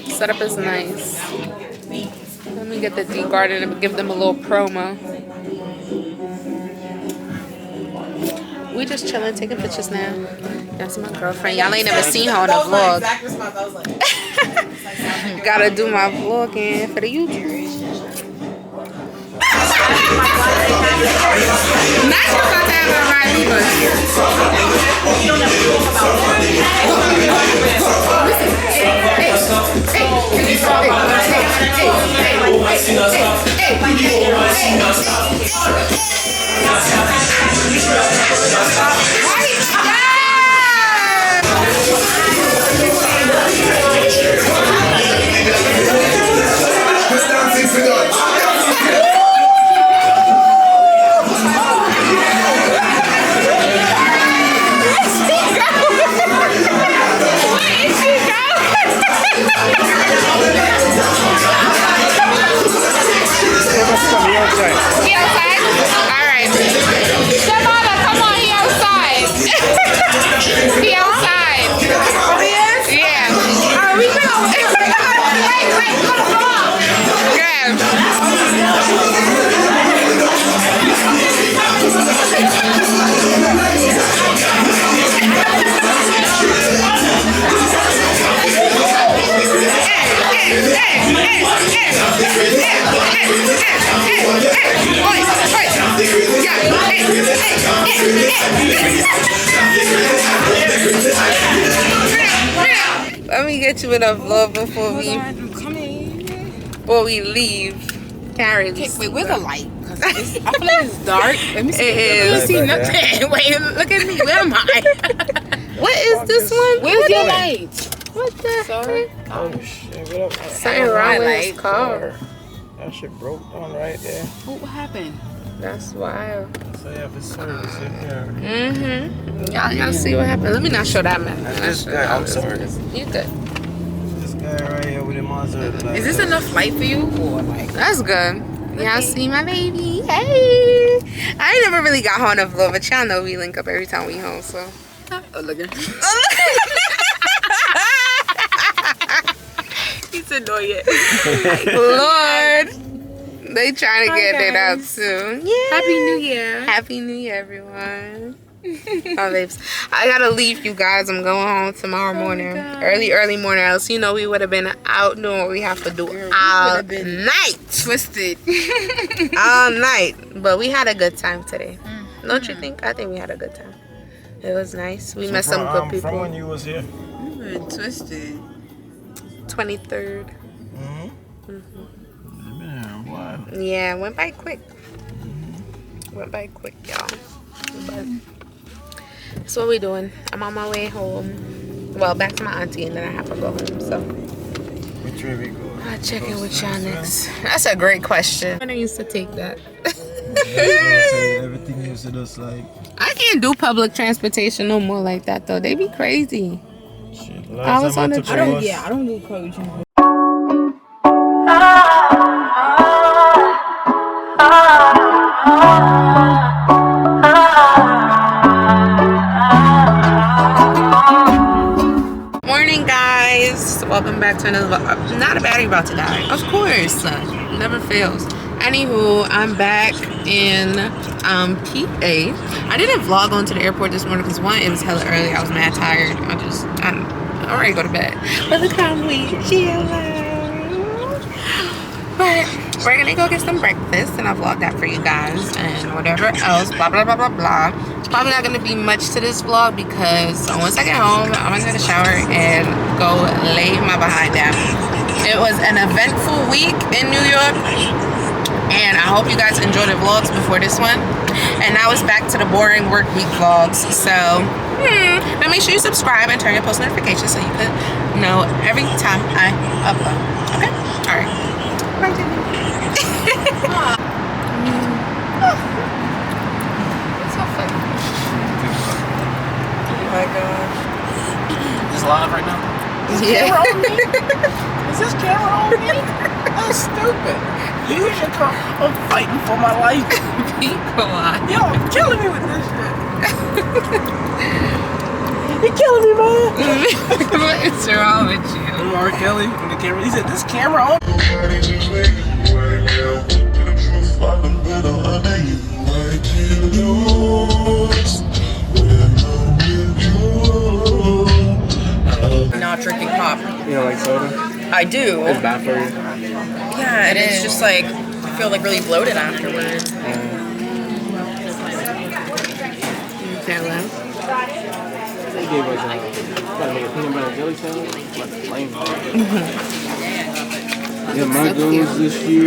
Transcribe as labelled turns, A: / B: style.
A: Setup is nice. Let me get the D Garden and give them a little promo. We just chilling, taking pictures now. That's my girlfriend. Y'all ain't never seen her on the vlog. Gotta do my vlogging for the YouTube. Not your about to have a ride either. Let me get you in a vlog before we leave. Karen,
B: wait, where's the light? I feel like it's dark. Let me see.
A: It is.
B: Let me see nothing. Wait, look at me. Where am I?
A: What is this one?
B: Where's your light?
A: What the
B: Sorry.
C: Oh shit, what up?
A: Something wrong with this car.
C: That shit broke down right there.
B: What happened?
A: That's wild.
C: So you have to service it here.
A: Y'all see what happened? Let me not show that man.
C: This guy, I'm sorry.
A: You good.
C: This guy right here with him on.
B: Is this enough light for you? Or like?
A: That's good. Y'all see my baby. Hey. I ain't never really got her on a vlog, but y'all know we link up every time we home, so.
B: Oh, look at He's annoying.
A: Lord. They trying to get it out soon. Yeah.
B: Happy New Year.
A: Happy New Year, everyone. Oh, babes. I gotta leave, you guys. I'm going home tomorrow morning. Early morning. Else, you know, we would have been out doing what we have to do all night.
B: Twisted.
A: All night. But we had a good time today. Don't you think? I think we had a good time. It was nice. We met some good people.
C: From when you was here?
B: You were twisted.
A: 23rd. Yeah, went by quick. Went by quick, y'all. But that's what we doing. I'm on my way home. Well, back to my auntie, and then I have to go home. So
C: Which way we go?
A: I'll check in with y'all next. That's a great question. When I used to take that.
C: Everything used to just like.
A: I can't do public transportation no more like that though. They be crazy.
C: Shit.
A: I was on the train.
B: I don't do public transportation.
A: Morning, guys. Welcome back to another vlog. Not a battery about to die. Of course. Never fails. Anywho, I'm back in PA. I didn't vlog onto the airport this morning because one, it was hella early. I was mad tired. I'm ready to go to bed. But look how we chill. But we're gonna go get some breakfast and I vlog that for you guys and whatever else, blah blah blah blah blah. It's probably not gonna be much to this vlog because once I get home, I'm gonna take a shower and go lay my behind down. It was an eventful week in New York and I hope you guys enjoyed the vlogs before this one. And now it's back to the boring work week vlogs. So now make sure you subscribe and turn your post notifications so you can know every time I upload. Okay? Alright. Bye, Jimmy. It's so funny.
C: Oh my gosh. Is this live right now?
A: Yeah.
C: Is this camera on me? That's stupid. You should come. I'm fighting for my life.
A: Be quiet.
C: Y'all killing me with this shit. He killing me, man.
A: What is wrong with you?
C: R. Kelly when the camera. He said, "This camera on."
B: Not drinking pop.
C: You don't like soda?
B: I do.
C: It's bad for you.
B: Yeah, and it's just like I feel like really bloated afterwards.
A: Okay, well.
C: They gave us a peanut butter jelly sandwich. Like plain. Yeah, my goals this year.